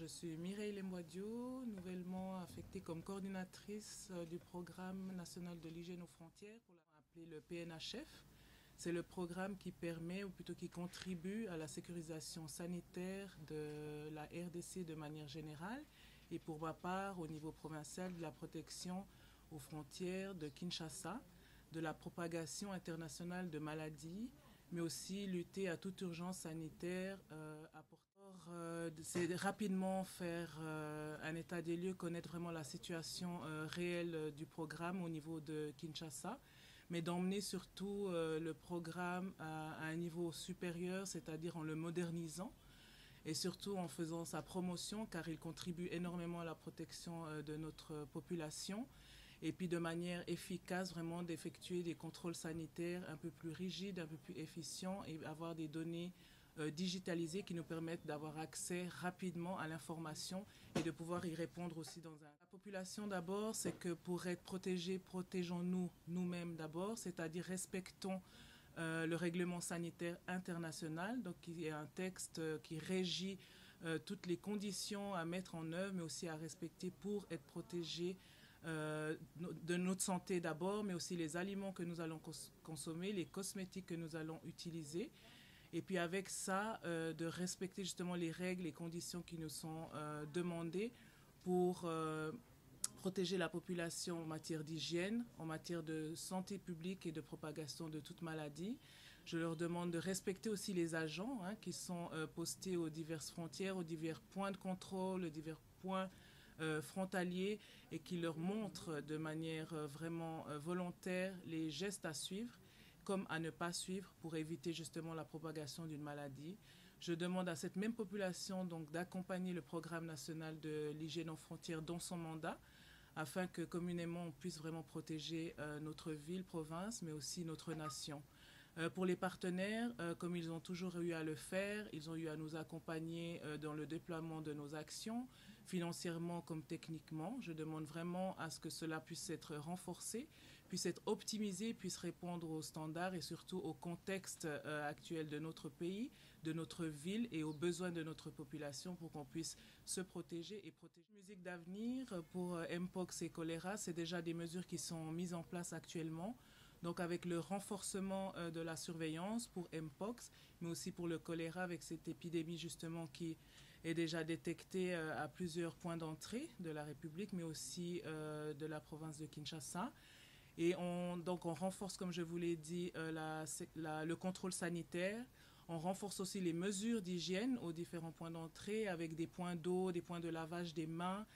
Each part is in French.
Je suis Mireille Lemboidio, nouvellement affectée comme coordinatrice du programme national de l'hygiène aux frontières, pour appelé le PNHF. C'est le programme qui permet, ou plutôt qui contribue à la sécurisation sanitaire de la RDC de manière générale, et pour ma part, au niveau provincial, de la protection aux frontières de Kinshasa, de la propagation internationale de maladies, mais aussi lutter à toute urgence sanitaire. C'est rapidement faire un état des lieux, connaître vraiment la situation réelle du programme au niveau de Kinshasa, mais d'emmener surtout le programme à un niveau supérieur, c'est-à-dire en le modernisant et surtout en faisant sa promotion, car il contribue énormément à la protection de notre population, et puis de manière efficace vraiment d'effectuer des contrôles sanitaires un peu plus rigides, un peu plus efficients, et avoir des données digitalisées qui nous permettent d'avoir accès rapidement à l'information et de pouvoir y répondre aussi dans un... La population d'abord, c'est que pour être protégés, protégeons-nous nous-mêmes d'abord, c'est-à-dire respectons le règlement sanitaire international, donc qui est un texte qui régit toutes les conditions à mettre en œuvre, mais aussi à respecter pour être protégé de notre santé d'abord, mais aussi les aliments que nous allons consommer, les cosmétiques que nous allons utiliser. Et puis avec ça, de respecter justement les règles, les conditions qui nous sont demandées pour protéger la population en matière d'hygiène, en matière de santé publique et de propagation de toute maladie. Je leur demande de respecter aussi les agents qui sont postés aux diverses frontières, aux divers points de contrôle, aux divers points frontaliers, et qui leur montrent de manière vraiment volontaire les gestes à suivre comme à ne pas suivre pour éviter justement la propagation d'une maladie. Je demande à cette même population donc d'accompagner le programme national de l'hygiène aux frontières dans son mandat, afin que communément on puisse vraiment protéger notre ville, province, mais aussi notre nation. Pour les partenaires, comme ils ont toujours eu à le faire, ils ont eu à nous accompagner dans le déploiement de nos actions, financièrement comme techniquement. Je demande vraiment à ce que cela puisse être renforcé, puisse être optimisé, puisse répondre aux standards et surtout au contexte actuel de notre pays, de notre ville et aux besoins de notre population pour qu'on puisse se protéger et protéger. Musique d'avenir pour Mpox et choléra, c'est déjà des mesures qui sont mises en place actuellement. Donc avec le renforcement de la surveillance pour Mpox, mais aussi pour le choléra avec cette épidémie justement qui est déjà détectée à plusieurs points d'entrée de la République, mais aussi de la province de Kinshasa. Et donc on renforce, comme je vous l'ai dit, le contrôle sanitaire. On renforce aussi les mesures d'hygiène aux différents points d'entrée avec des points d'eau, des points de lavage des mains.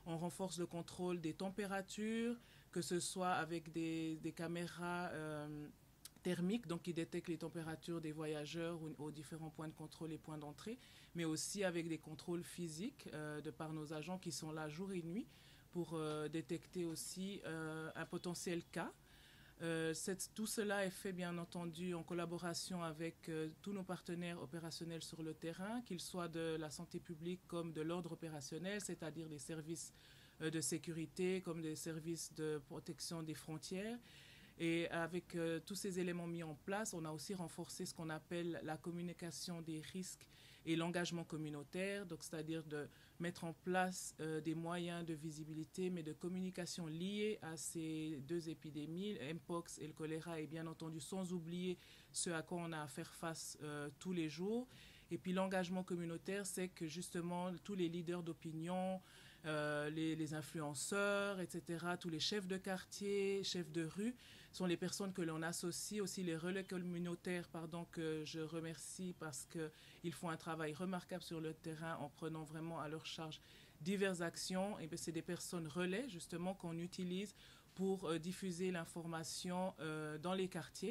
On renforce le contrôle des températures, que ce soit avec des caméras thermiques, donc qui détectent les températures des voyageurs aux différents points de contrôle et points d'entrée, mais aussi avec des contrôles physiques de par nos agents qui sont là jour et nuit pour détecter aussi un potentiel cas. Tout cela est fait bien entendu en collaboration avec tous nos partenaires opérationnels sur le terrain, qu'ils soient de la santé publique comme de l'ordre opérationnel, c'est-à-dire des services de sécurité comme des services de protection des frontières. Et avec tous ces éléments mis en place, on a aussi renforcé ce qu'on appelle la communication des risques et l'engagement communautaire, donc c'est-à-dire de mettre en place des moyens de visibilité, mais de communication liés à ces deux épidémies, Mpox et le choléra, et bien entendu sans oublier ce à quoi on a à faire face tous les jours. Et puis l'engagement communautaire, c'est que justement tous les leaders d'opinion, les influenceurs, etc., tous les chefs de quartier, chefs de rue, sont les personnes que l'on associe, aussi les relais communautaires, pardon, que je remercie parce qu'ils font un travail remarquable sur le terrain en prenant vraiment à leur charge diverses actions. Et c'est des personnes relais, justement, qu'on utilise pour diffuser l'information dans les quartiers